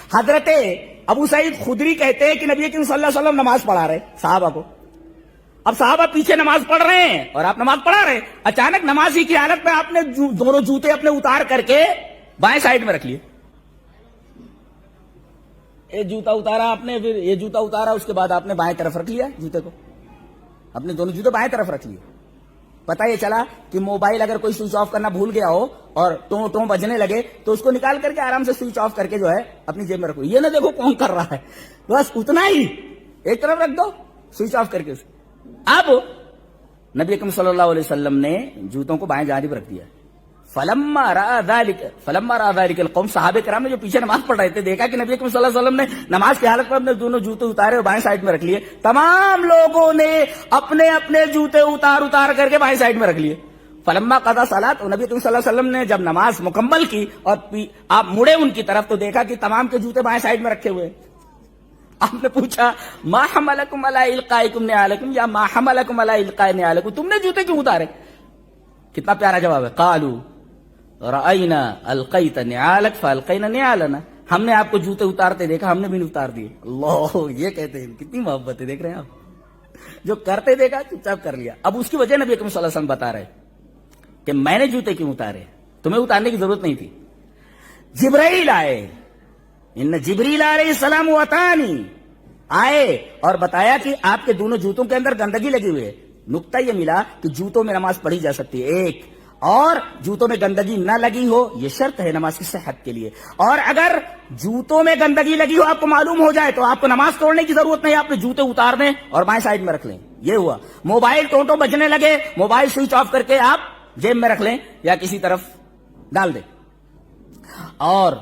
حضرت ابو سعید خدری کہتے ہیں کہ نبی کریم صلی اللہ علیہ وسلم نماز پڑھا رہے صحابہ کو. اب صحابہ پیچھے نماز پڑھ رہے ہیں اور آپ نماز پڑھا رہے ہیں. اچانک نماز ہی کی حالت میں آپ نے دونوں جوتے اپنے اتار کر کے بائیں سائڈ میں رکھ لیے. ایک جوتا اتارا آپ نے, پھر یہ جوتا اتارا, اس کے بعد آپ نے بائیں طرف رکھ لیا جوتے کو, اپنے دونوں جوتے بائیں طرف رکھ لیے. پتہ یہ چلا کہ موبائل اگر کوئی سوئچ آف کرنا بھول گیا ہو اور ٹوں ٹوں بجنے لگے تو اس کو نکال کر کے آرام سے سوئچ آف کر کے جو ہے اپنی جیب میں رکھو. یہ نہ دیکھو کون کر رہا ہے, بس اتنا ہی ایک طرف رکھ دو سوئچ آف کر کے. اب نبی اکرم صلی اللہ علیہ وسلم نے جوتوں کو بائیں جانب رکھ دیا. فلما رأى ذلك القوم, صحابہ کرام نے جو پیچھے نماز پڑھ رہے تھے دیکھا کہ نبی اکرم صلی اللہ علیہ وسلم نے نماز کی حالت میں اپنے دونوں جوتے اتارے اور بائیں سائڈ میں رکھ لیے. تمام لوگوں نے اپنے اپنے جوتے اتار کر کے بائیں سائڈ میں رکھ لیے. فلما قضى الصلاۃ, نبی اکرم صلی اللہ علیہ وسلم نے جب نماز مکمل کی اور آپ مڑے ان کی طرف تو دیکھا کہ تمام کے جوتے بائیں سائڈ میں رکھے ہوئے. آپ نے پوچھا ما حملکم علی القائکم نعالکم, یا ما حملکم علی القاء نعالکم, تم نے جوتے کیوں اتارے؟ کتنا پیارا جواب ہے. قالوا رأینا القیت نعالک فالقینا نعالنا, ہم نے آپ کو جوتے اتارتے دیکھا, ہم نے بھی اتار دیے. اللہ, یہ کہتے ہیں کتنی محبت ہے, دیکھ رہے ہیں آپ, جو کرتے دیکھا چپ چاپ کر لیا. اب اس کی وجہ نبی اکرم صلی اللہ علیہ وسلم بتا رہے کہ میں نے جوتے کیوں اتارے, تمہیں اتارنے کی ضرورت نہیں تھی. جبرائیل آئے, ان جبریل علیہ السلام واتانی, آئے اور بتایا کہ آپ کے دونوں جوتوں کے اندر گندگی لگی ہوئی ہے. نقطہ یہ ملا کہ جوتوں میں نماز پڑھی جا سکتی ہے ایک, اور جوتوں میں گندگی نہ لگی ہو یہ شرط ہے نماز کی صحت کے لیے. اور اگر جوتوں میں گندگی لگی ہو آپ کو معلوم ہو جائے تو آپ کو نماز توڑنے کی ضرورت نہیں, آپ نے جوتے اتار دیں اور بائیں سائڈ میں رکھ لیں. یہ ہوا. موبائل ٹونٹوں بجنے لگے, موبائل سوئچ آف کر کے آپ جیب میں رکھ لیں یا کسی طرف ڈال دیں. اور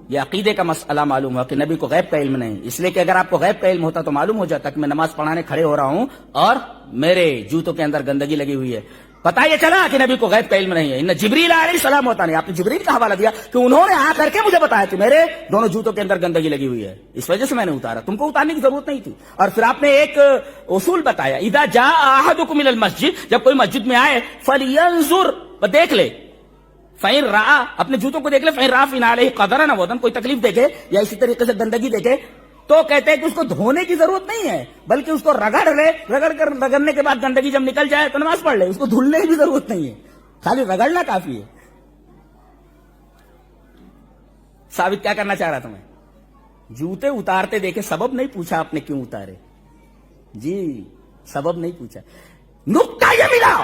یہ عقیدے کا مسئلہ معلوم ہوا کہ نبی کو غیب کا علم نہیں, اس لیے کہ اگر آپ کو غیب کا علم ہوتا تو معلوم ہو جاتا کہ میں نماز پڑھانے کھڑے ہو رہا ہوں اور میرے جوتوں کے اندر گندگی لگی ہوئی ہے. پتا یہ چلا کہ نبی کو غیب کا علم نہیں ہے. ان جبریل علیہ السلام ہوتا نہیں, آپ نے جبریل کا حوالہ دیا کہ انہوں نے آ کر کے مجھے بتایا کہ میرے دونوں جوتوں کے اندر گندگی لگی ہوئی ہے, اس وجہ سے میں نے اتارا, تم کو اتارنے کی ضرورت نہیں تھی. اور پھر آپ نے ایک اصول بتایا, اذا جاء احدکم الى المسجد, جب کوئی مسجد میں آئے, فلینظر, دیکھ لے, فإن رأى, اپنے جوتوں کو دیکھ لے, فإن رأى فی نعلیہ قدرا او وضعا, کوئی تکلیف دیکھے یا اسی طریقے سے گندگی دیکھے تو کہتے ہیں کہ اس کو دھونے کی ضرورت نہیں ہے, بلکہ اس کو رگڑنے کے بعد گندگی جب نکل جائے تو نماز پڑھ لے, اس کو دھلنے کی بھی ضرورت نہیں ہے, خالی رگڑنا کافی ہے. ثابت کیا کرنا چاہ رہا تھا میں, جوتے اتارتے دیکھے, سبب نہیں پوچھا آپ نے کیوں اتارے, جی سبب نہیں پوچھا. نقطہ یہ ملا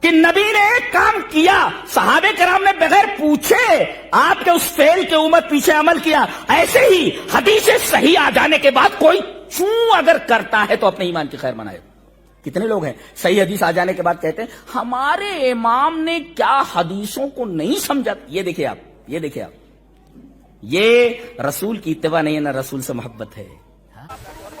کہ نبی نے ایک کام کیا, صحابہ کرام نے بغیر پوچھے آپ کے اس فعل کے اوپر پیچھے عمل کیا. ایسے ہی حدیث صحیح آ جانے کے بعد کوئی چوں اگر کرتا ہے تو اپنے ایمان کی خیر منائے. کتنے لوگ ہیں صحیح حدیث آ جانے کے بعد کہتے ہیں ہمارے امام نے کیا حدیثوں کو نہیں سمجھا. یہ دیکھیں آپ, یہ دیکھیں آپ, یہ رسول کی اتباع نہیں ہے, نہ رسول سے محبت ہے.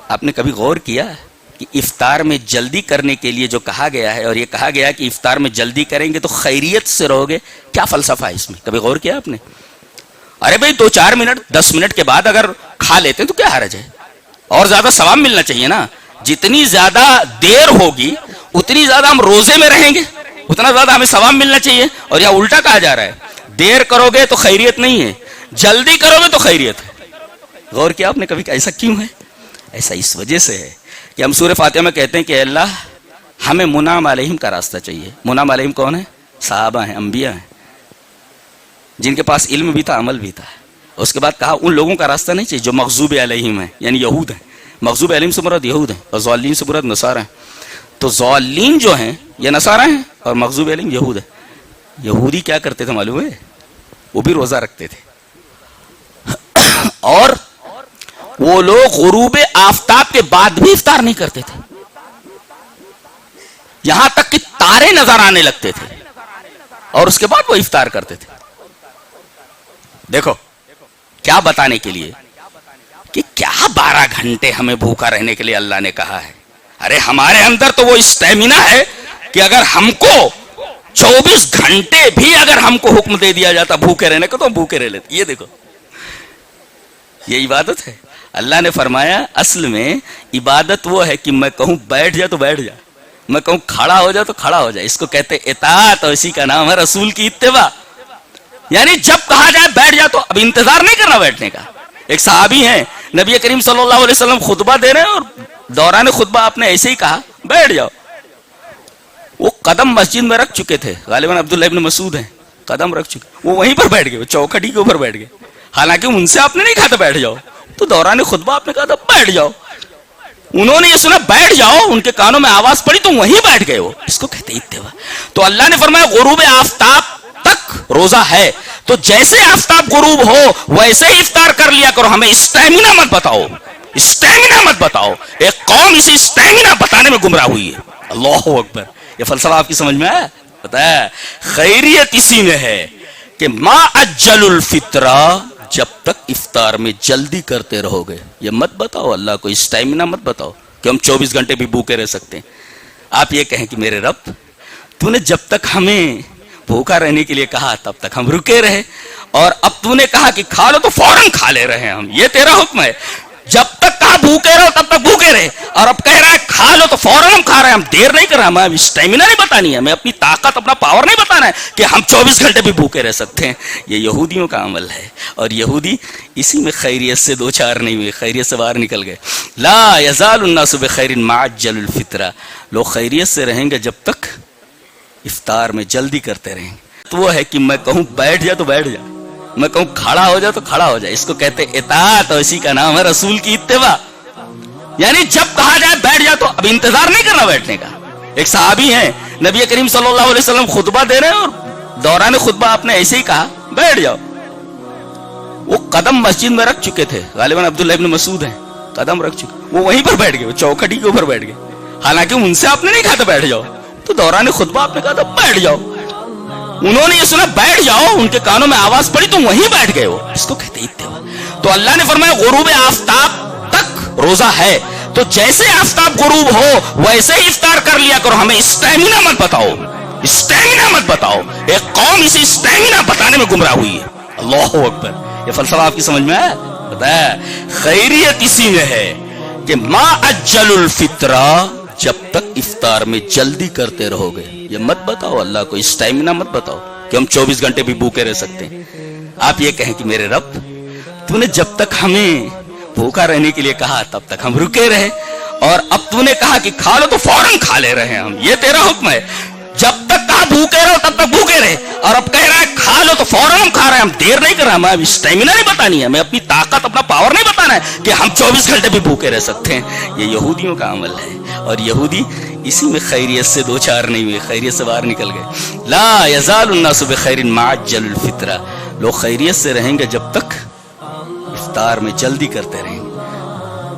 آپ نے کبھی غور کیا کہ افطار میں جلدی کرنے کے لیے جو کہا گیا ہے, اور یہ کہا گیا کہ افطار میں جلدی کریں گے تو خیریت سے رہو گے, کیا فلسفہ ہے اس میں؟ کبھی غور کیا آپ نے؟ ارے بھائی 2-4 منٹ 10 منٹ کے بعد اگر کھا لیتے ہیں تو کیا حرج ہے, اور زیادہ ثواب ملنا چاہیے نا. جتنی زیادہ دیر ہوگی اتنی زیادہ ہم روزے میں رہیں گے, اتنا زیادہ ہمیں ثواب ملنا چاہیے. اور یہاں الٹا کہا جا رہا ہے, دیر کرو گے تو خیریت نہیں ہے, جلدی کرو گے تو خیریت ہے. غور کیا آپ نے کبھی کہ ایسا کیوں ہے؟ ایسا اس وجہ سے ہے کہ ہم سورہ فاتحہ میں کہتے ہیں کہ اللہ ہمیں منعم علیہم کا راستہ چاہیے. منعم علیہم کون ہے؟ صحابہ ہیں, انبیاء ہیں, جن کے پاس علم بھی تھا, عمل بھی تھا. اس کے بعد کہا ان لوگوں کا راستہ نہیں چاہیے جو مغضوب علیہم ہیں, یعنی یہود ہیں. مغضوب علیہم سے مراد یہود ہیں اور ضالین سے مراد نصارہ ہیں. تو ضالین جو ہیں یہ نصارہ ہیں اور مغضوب علیہم یہود ہیں. یہودی کیا کرتے تھے معلوم ہے؟ وہ بھی روزہ رکھتے تھے, اور وہ لوگ غروب آفتاب کے بعد بھی افطار نہیں کرتے تھے, یہاں تک کہ تارے نظر آنے لگتے تھے اور اس کے بعد وہ افطار کرتے تھے. دیکھو کیا بتانے کے لیے کہ کیا 12 گھنٹے ہمیں بھوکا رہنے کے لیے اللہ نے کہا ہے. ارے ہمارے اندر تو وہ اسٹیمنا ہے کہ اگر ہم کو 24 گھنٹے بھی اگر ہم کو حکم دے دیا جاتا بھوکے رہنے کو تو ہم بھوکے رہ لیتے. یہ دیکھو یہ عبادت ہے. اللہ نے فرمایا اصل میں عبادت وہ ہے کہ میں کہوں بیٹھ جا تو بیٹھ جا, میں کہوں کھڑا ہو جا تو کھڑا ہو جا. اس کو کہتے اطاعت, اور اسی کا نام ہے رسول کی اتباع. یعنی جب کہا جائے بیٹھ جا تو اب انتظار نہیں کرنا بیٹھنے کا, ایک صحابی ہیں, نبی کریم صلی اللہ علیہ وسلم خطبہ دے رہے ہیں اور دوران خطبہ آپ نے ایسے ہی کہا بیٹھ جاؤ. وہ قدم مسجد میں رکھ چکے تھے, غالباً عبداللہ ابن مسعود ہیں, قدم رکھ چکے, وہ وہیں پر بیٹھ گئے, وہ چوکھٹی کے اوپر بیٹھ گئے. حالانکہ ان سے آپ نے نہیں کہا تھا بیٹھ جاؤ, تو دوران خطبہ آپ نے کہا تھا بیٹھ جاؤ. انہوں نے یہ سنا بیٹھ جاؤ, ان کے کانوں میں آواز پڑی تو وہیں بیٹھ گئے. وہ اس کو کہتے اتباع. تو اللہ نے فرمایا غروب آفتاب تک روزہ ہے, تو جیسے آفتاب غروب ہو ویسے ہی افطار کر لیا کرو. ہمیں اسٹیمنا مت بتاؤ, اسٹیمنا مت بتاؤ. ایک قوم اسی اسٹیمنا بتانے میں گمراہ ہوئی ہے. اللہ اکبر. یہ فلسفہ آپ کی سمجھ میں آیا؟ پتہ ہے خیریت اسی میں ہے کہ ما اجل الفطرہ, جب تک افطار میں جلدی کرتے رہو گے. یہ مت بتاؤ اللہ کو, اسٹیمنا مت بتاؤ کہ ہم 24 گھنٹے بھی بھوکے رہ سکتے ہیں. آپ یہ کہیں کہ میرے رب تو نے جب تک ہمیں بھوکا رہنے کے لیے کہا تب تک ہم رکے رہے, اور اب تو نے کہا کہ کھا لو تو فوراً کھا لے رہے ہیں ہم. یہ تیرا حکم ہے. جب تک کہا بھوکے رہو تب تک بھوکے رہے, اور اب کہہ رہا ہے کھا لو تو فوراً ہم کھا رہے ہیں. ہم دیر نہیں کر رہے, ہمیں اسٹیمنا نہیں بتانی ہے, ہمیں اپنی طاقت اپنا پاور نہیں بتانا ہے کہ ہم 24 گھنٹے بھی بھوکے رہ سکتے ہیں. یہ یہودیوں کا عمل ہے, اور یہودی اسی میں خیریت سے دو چار نہیں ہوئے, خیریت سے باہر نکل گئے. لا یزال الناس بخیر ما عجل الفطرہ, لوگ خیریت سے رہیں گے جب تک افطار میں جلدی کرتے رہیں گے. تو وہ ہے کہ میں کہوں بیٹھ جا تو بیٹھ جا, میں کہوں کھڑا ہو جا تو کھڑا ہو جا. اس کو کہتے اطاعت, اور اسی کا نام ہے رسول کی اتباع. یعنی جب کہا جائے بیٹھ جا تو اب انتظار نہیں کرنا بیٹھنے کا. ایک صحابی ہیں, نبی کریم صلی اللہ علیہ وسلم خطبہ دے رہے ہیں اور دوران خطبہ آپ نے ایسے ہی کہا بیٹھ جاؤ. وہ قدم مسجد میں رکھ چکے تھے, غالباً عبداللہ ابن مسعود ہیں, قدم رکھ چکے, وہ وہیں پر بیٹھ گئے, وہ چوکھٹی کے اوپر بیٹھ گئے. حالانکہ ان سے آپ نے نہیں کہا تھا بیٹھ جاؤ, تو دوران خطبہ آپ نے کہا تھا بیٹھ جاؤ. انہوں نے یہ سنا بیٹھ جاؤ, ان کے کانوں میں آواز پڑی تو وہیں بیٹھ گئے. وہ اس کو کہتے اتباع. تو اللہ نے فرمایا غروب آفتاب تک روزہ ہے, تو جیسے آفتاب غروب ہو ویسے ہی افطار کر لیا کرو. ہمیں اسٹیمنا مت بتاؤ, اسٹیمنا مت بتاؤ. ایک قوم اسی اسٹیمنا بتانے میں گمراہ ہوئی ہے. اللہ اکبر. یہ فلسفہ آپ کی سمجھ میں آیا؟ پتہ ہے خیریت اسی میں ہے کہ ما اجل الفطرہ, جب تک افطار میں جلدی کرتے رہو گے. یہ مت بتاؤ اللہ کو, اسٹیمنا مت بتاؤ کہ ہم 24 گھنٹے بھی بھوکے رہ سکتے ہیں. آپ یہ کہیں کہ میرے رب تو نے جب تک ہمیں بھوکا رہنے کے لیے کہا تب تک ہم رکے رہے, اور اب تو نے کہا کہ کھا لو تو فوراً کھا لے رہے ہیں ہم. یہ تیرا حکم ہے. جب تک کہا بھوکے رہو تب تک بھوکے رہے, اور اب کہہ رہا ہے کھا لو تو فوراً ہم کھا رہے ہیں. ہم دیر نہیں کر رہے, ہمیں اسٹیمنا نہیں بتانی ہے, ہمیں اپنی طاقت اپنا پاور نہیں بتانا ہے کہ ہم 24 گھنٹے بھی بھوکے رہ سکتے ہیں. یہ یہودیوں کا عمل ہے, اور یہودی اسی میں خیریت سے دو چار نہیں ہوئے, خیریت سے باہر نکل گئے. لا یزال الناس بخیر ما عجل الفطرہ, لوگ خیریت سے رہیں گے جب تک افطار میں جلدی کرتے رہیں گے.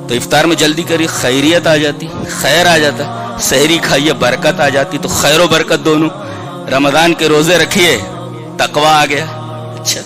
تو افطار میں جلدی کری, خیریت آ جاتی, خیر آ جاتا. سحری کھائیے برکت آ جاتی, تو خیر و برکت دونوں. رمضان کے روزے رکھیے, تقویٰ آ گیا. اچھا